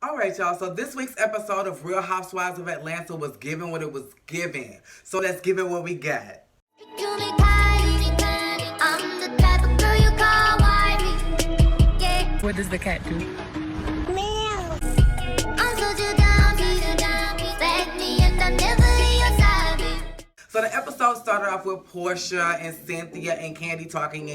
All right, y'all. So this week's episode of Real Housewives of Atlanta was given what it was given. So let's give it what we got. What does the cat do? So the episode started off with Portia and Cynthia and Candy talking,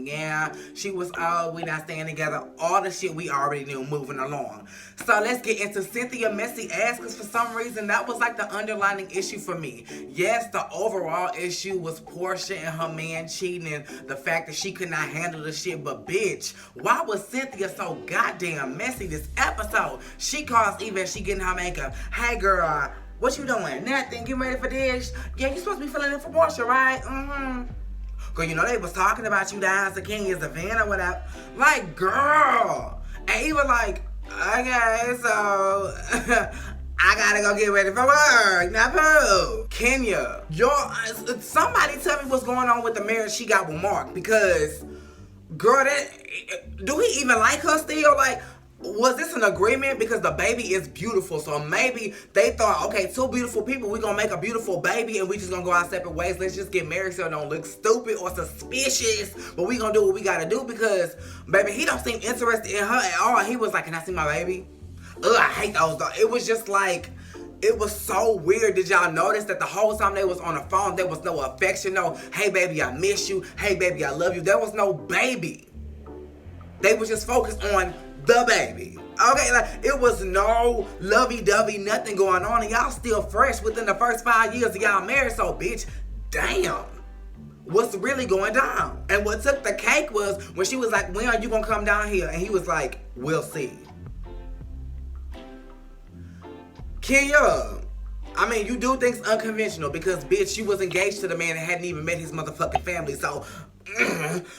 yeah. She was, oh, we not staying together. All the shit we already knew moving along. So let's get into Cynthia messy ass, because for some reason that was like the underlining issue for me. Yes, the overall issue was Portia and her man cheating and the fact that she could not handle the shit. But bitch, why was Cynthia so goddamn messy this episode? She calls Eva, she getting her makeup. Hey girl, what you doing? Nothing. Getting ready for this? Yeah, you supposed to be filling in for Portia, right? Cause you know they was talking about you down to King as a van or whatever. Like, girl. And Eva like, okay, so I gotta go get ready for work. Now, boo. Kenya, somebody tell me what's going on with the marriage she got with Mark. Because, girl, do he even like her still? Like, was this an agreement? Because the baby is beautiful. So maybe they thought, okay, two beautiful people, we're going to make a beautiful baby and we just going to go our separate ways. Let's just get married so it don't look stupid or suspicious. But we going to do what we got to do because, baby, he don't seem interested in her at all. He was like, can I see my baby? Ugh, I hate those though. It was just like, it was so weird. Did y'all notice that the whole time they was on the phone, there was no affection, no, hey, baby, I miss you. Hey, baby, I love you. There was no baby. They was just focused on the baby. Okay, like it was no lovey-dovey, nothing going on, and y'all still fresh within the first 5 years of y'all married. So, bitch, damn, what's really going down? And what took the cake was when she was like, when are you gonna come down here? And he was like, we'll see. Kenya, I mean, you do things unconventional because, bitch, you was engaged to the man and hadn't even met his motherfucking family. So,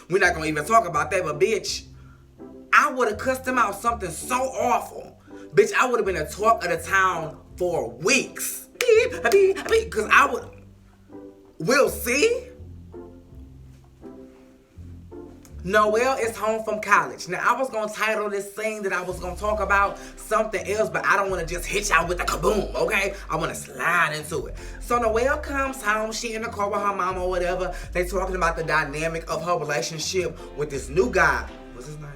we're not gonna even talk about that, but bitch, I would have cussed him out something so awful. Bitch, I would have been a talk of the town for weeks. Because I would... We'll see. Noelle is home from college. Now, I was going to title this thing that I was going to talk about something else, but I don't want to just hit y'all with the kaboom, okay? I want to slide into it. So, Noelle comes home. She in the car with her mom or whatever. They talking about the dynamic of her relationship with this new guy. What's his name?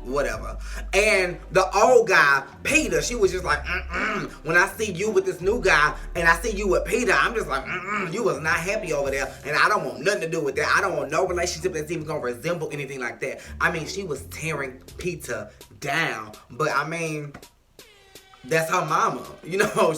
Whatever. And the old guy, Peter, she was just like, when I see you with this new guy and I see you with Peter, I'm just like, you was not happy over there and I don't want nothing to do with that. I don't want no relationship that's even gonna resemble anything like that. I mean, she was tearing Peter down, but I mean, that's her mama, you know.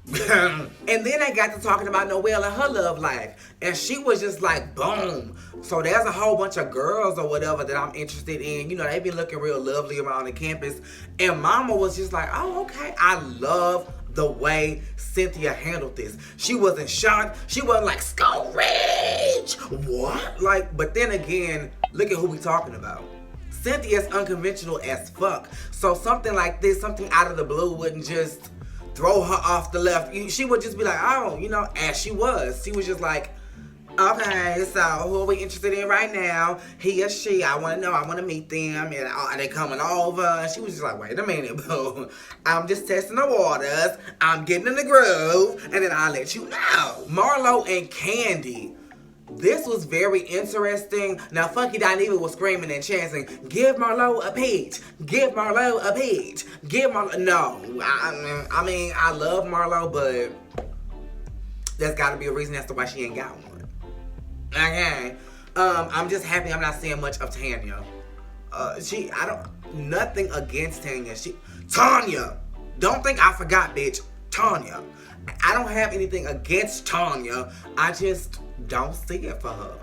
And then they got to talking about Noelle and her love life, and she was just like, boom. So there's a whole bunch of girls or whatever that I'm interested in. You know, they be looking real lovely around the campus, and mama was just like, oh, okay. I love the way Cynthia handled this. She wasn't shocked. She wasn't like, Scourge, what? Like, but then again, look at who we talking about. Cynthia's unconventional as fuck. So something like this, something out of the blue wouldn't just throw her off the left. She would just be like, oh, you know, as she was. She was just like, okay, so who are we interested in right now? He or she, I want to know, I want to meet them, and are they coming over? And she was just like, wait a minute, boo. I'm just testing the waters. I'm getting in the groove, and then I'll let you know. Marlo and Candy. This was very interesting. Now, Funky Dineva was screaming and chanting, give Marlo a peach. Give Marlo a peach. Give Marlo... No. I mean, I love Marlo, but there's got to be a reason as to why she ain't got one. Okay. I'm just happy I'm not seeing much of Tanya. Nothing against Tanya. Tanya! Don't think I forgot, bitch. Tanya. I don't have anything against Tanya. I just don't see it for her.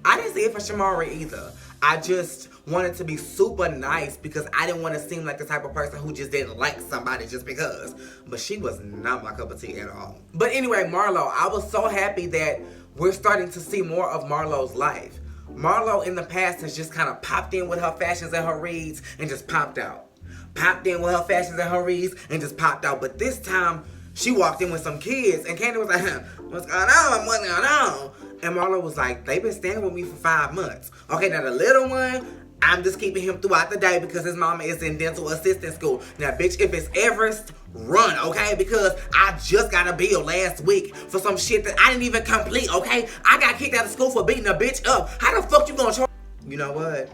I didn't see it for Shamari either. I just wanted to be super nice because I didn't want to seem like the type of person who just didn't like somebody just because. But she was not my cup of tea at all. But anyway, Marlo, I was so happy that we're starting to see more of Marlo's life. Marlo in the past has just kind of popped in with her fashions and her reads and just popped out. Popped in with her fashions and her reads and just popped out. But this time, she walked in with some kids, and Candy was like, what's going on? And Marlo was like, they've been staying with me for 5 months. Okay, now the little one, I'm just keeping him throughout the day because his mama is in dental assistant school. Now, bitch, if it's Everest, run, okay? Because I just got a bill last week for some shit that I didn't even complete, okay? I got kicked out of school for beating a bitch up. How the fuck you gonna charge? You know what?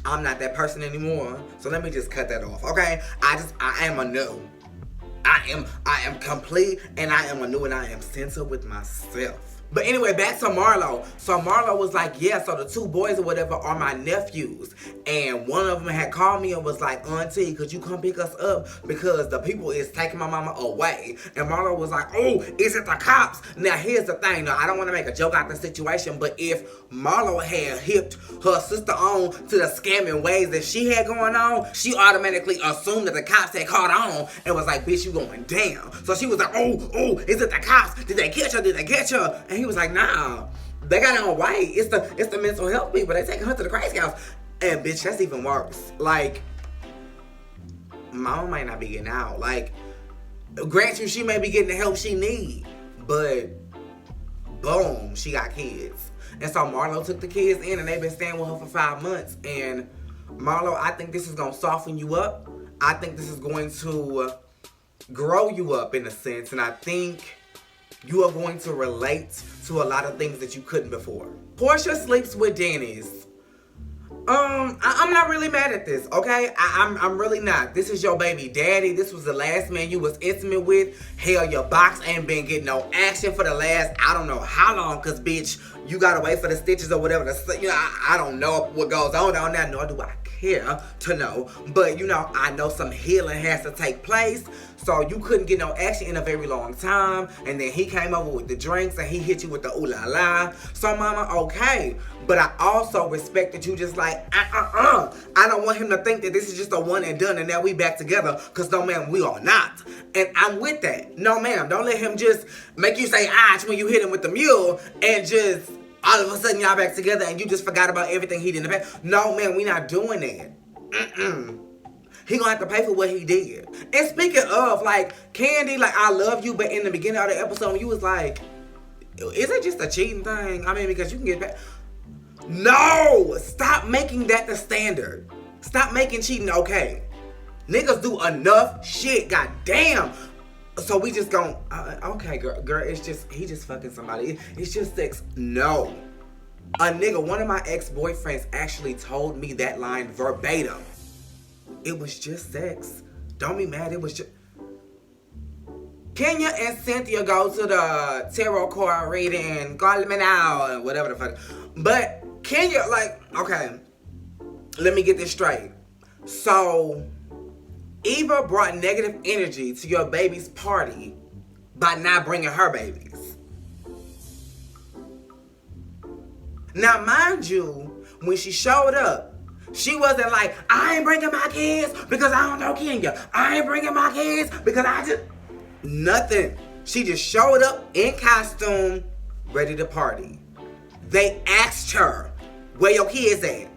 I'm not that person anymore. So let me just cut that off, okay? I am a no. I am complete, and I am a new, and I am centered with myself. But anyway, back to Marlo. So Marlo was like, yeah, so the two boys or whatever are my nephews. And one of them had called me and was like, Auntie, could you come pick us up? Because the people is taking my mama away. And Marlo was like, oh, is it the cops? Now, here's the thing. Now, I don't want to make a joke out the situation, but if Marlo had hipped her sister on to the scamming ways that she had going on, she automatically assumed that the cops had caught on and was like, bitch, you going down. So she was like, oh, is it the cops? Did they catch her? Did they catch her? And he was like, nah, they got it on white. It's the mental health people. They taking her to the crazy house. And bitch, that's even worse. Like, mama might not be getting out. Like, grant you, she may be getting the help she need, but boom, she got kids. And so Marlo took the kids in, and they've been staying with her for 5 months. And Marlo, I think this is gonna soften you up. I think this is going to grow you up in a sense, and I think you are going to relate to a lot of things that you couldn't before. Portia sleeps with Dennis. I'm not really mad at this, okay? I'm really not. This is your baby daddy. This was the last man you was intimate with. Hell, your box ain't been getting no action for the last, I don't know how long, because, bitch, you gotta wait for the stitches or whatever. You know, I don't know what goes on down there, nor do I care to know. But, you know, I know some healing has to take place. So you couldn't get no action in a very long time. And then he came over with the drinks and he hit you with the ooh la la. So mama, okay. But I also respect that you just like, I don't want him to think that this is just a one and done and now we back together. Because no ma'am, we are not. And I'm with that. No ma'am, don't let him just make you say when you hit him with the mule and just all of a sudden y'all back together and you just forgot about everything he did in the past. No man, we not doing that. He gonna have to pay for what he did. And speaking of, like, Candy, like, I love you, but in the beginning of the episode, you was like, is it just a cheating thing? I mean, because you can get back. No! Stop making that the standard. Stop making cheating okay. Niggas do enough shit, goddamn. So we just gon' okay, girl, it's just, he just fucking somebody. It's just sex. No. A nigga, one of my ex-boyfriends actually told me that line verbatim. It was just sex. Don't be mad. It was just... Kenya and Cynthia go to the tarot card reading, call me now, whatever the fuck. But Kenya, like, okay, let me get this straight. So, Eva brought negative energy to your baby's party by not bringing her babies. Now, mind you, when she showed up, she wasn't like, I ain't bringing my kids because I don't know Kenya. I ain't bringing my kids because I just... Nothing. She just showed up in costume, ready to party. They asked her, where your kids at?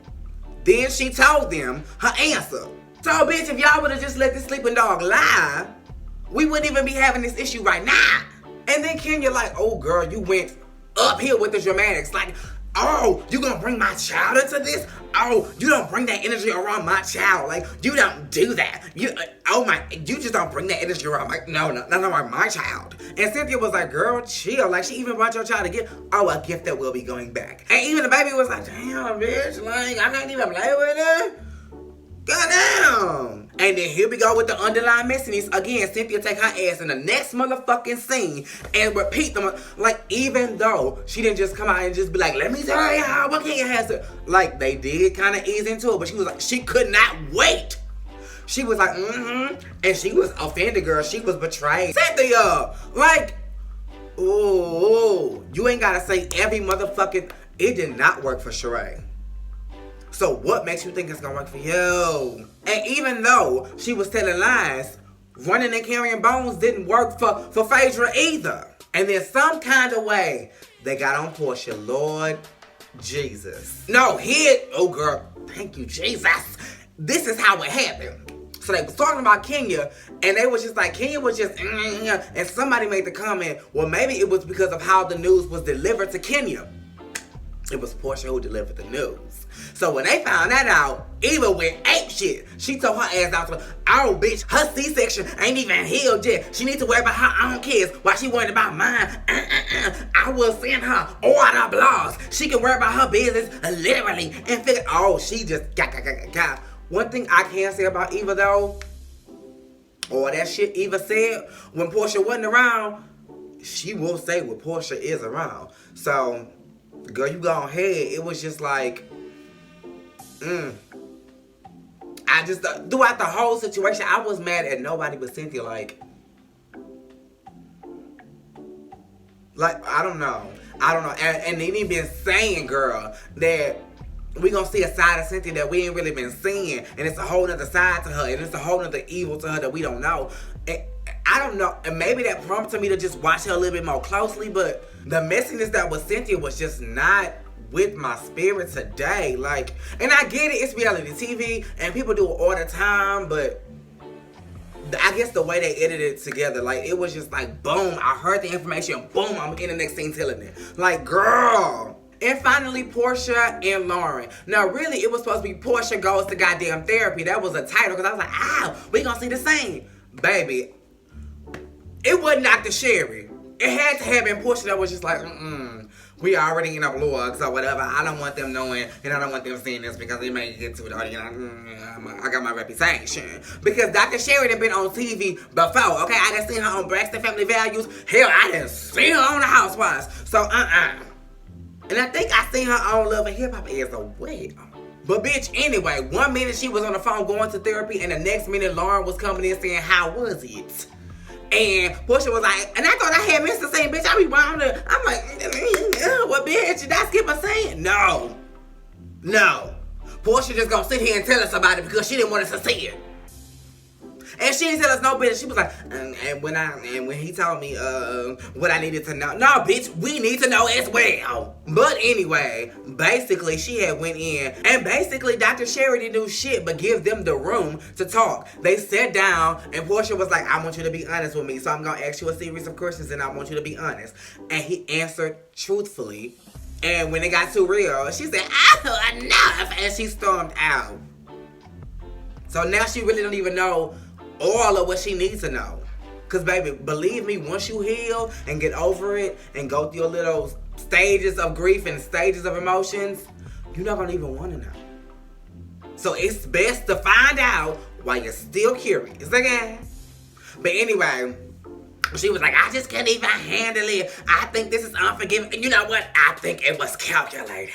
Then she told them her answer. So, bitch, if y'all would have just let this sleeping dog lie, we wouldn't even be having this issue right now. And then Kenya like, oh, girl, you went uphill with the dramatics. Like, oh, you gonna bring my child into this? Oh, you don't bring that energy around my child. Like, you don't do that. You just don't bring that energy around not around my child. And Cynthia was like, girl, chill. Like, she even brought your child a gift. Oh, a gift that will be going back. And even the baby was like, damn, bitch, like, I can't even play with her. Goddamn. And then here we go with the underlying messiness. Again, Cynthia take her ass in the next motherfucking scene and repeat them. Like, even though she didn't just come out and just be like, let me tell you how what Kenya has to. Like, they did kind of ease into it, but she was like, she could not wait. She was like, and she was offended, girl. She was betrayed. Cynthia, like, ooh, you ain't gotta say every motherfucking. It did not work for Sheree. So what makes you think it's gonna work for you? And even though she was telling lies, running and carrying bones didn't work for Phaedra either. And then some kind of way, they got on Portia. Lord Jesus. No, oh girl, thank you, Jesus. This is how it happened. So they was talking about Kenya, and they was just like, Kenya was just, and somebody made the comment, well, maybe it was because of how the news was delivered to Kenya. It was Portia who delivered the news. So when they found that out, Eva went ape shit. She told her ass out to, oh bitch, her C-section ain't even healed yet. She needs to worry about her own kids while she worried about mine. I will send her all the blogs. She can worry about her business literally and figure, oh, she just got. One thing I can say about Eva though, or that shit Eva said when Portia wasn't around, she will say when Portia is around. So, girl, you go ahead. It was just like, I just, throughout the whole situation, I was mad at nobody but Cynthia. Like, I don't know. And they ain't been saying, girl, that we gonna see a side of Cynthia that we ain't really been seeing. And it's a whole other side to her. And it's a whole other evil to her that we don't know. And I don't know. And maybe that prompted me to just watch her a little bit more closely. But the messiness that was Cynthia was just not with my spirit today. Like, and I get it. It's reality TV. And people do it all the time. But I guess the way they edited it together, like, it was just like, boom, I heard the information, boom, I'm in the next scene telling it. Like, girl. And finally, Portia and Lauren. Now, really, it was supposed to be Portia goes to goddamn therapy. That was a title, because I was like, we gonna see the same. Baby, it wasn't Dr. Sherry. It had to have been Portia that was just like, we already in a vlog, so whatever. I don't want them knowing, and I don't want them seeing this because they may get to it. I got my reputation. Because Dr. Sherry had been on TV before, okay? I done seen her on Braxton Family Values. Hell, I done seen her on the Housewives. So, And I think I seen her on Love and Hip Hop as well. But bitch, anyway, 1 minute she was on the phone going to therapy, and the next minute Lauren was coming in saying, how was it? And Portia was like, and I thought I had missed the same bitch. I be wondering. I'm like, what bitch? Did I skip a saying? No. Portia just gonna sit here and tell us about it because she didn't want us to see it. And she didn't tell us no business. She was like, and when he told me what I needed to know. No, bitch, we need to know as well. But anyway, basically she had went in, and basically Dr. Sherry didn't do shit but give them the room to talk. They sat down, and Portia was like, I want you to be honest with me, so I'm gonna ask you a series of questions, and I want you to be honest. And he answered truthfully. And when it got too real, she said, enough, and she stormed out. So now she really don't even know all of what she needs to know. Because, baby, believe me, once you heal and get over it and go through your little stages of grief and stages of emotions, you're not going to even want to know. So it's best to find out while you're still curious, okay? But anyway, she was like, I just can't even handle it. I think this is unforgiving. And you know what? I think it was calculated.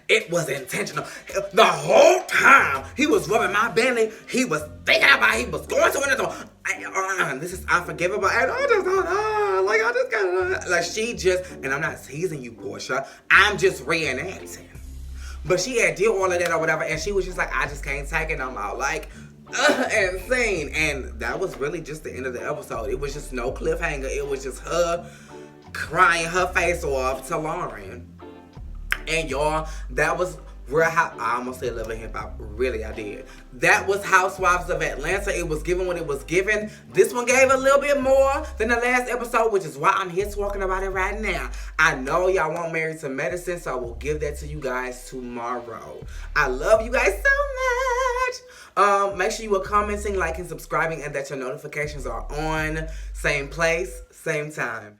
It was intentional. The whole time he was rubbing my belly, he was thinking about it. He was going to it. This is unforgivable. And I just don't know. Like, I just gotta. Like, she just, and I'm not teasing you, Portia. I'm just reenacting. But she had did all of that or whatever, and she was just like, I just can't take it no more. Like, insane. And that was really just the end of the episode. It was just no cliffhanger. It was just her crying her face off to Lauren. And y'all, that was I almost said Love and Hip Hop. Really, I did. That was Housewives of Atlanta. It was given what it was given. This one gave a little bit more than the last episode, which is why I'm here talking about it right now. I know y'all want Married to Medicine, so I will give that to you guys tomorrow. I love you guys so much. Make sure you are commenting, liking, subscribing, and that your notifications are on. Same place, same time.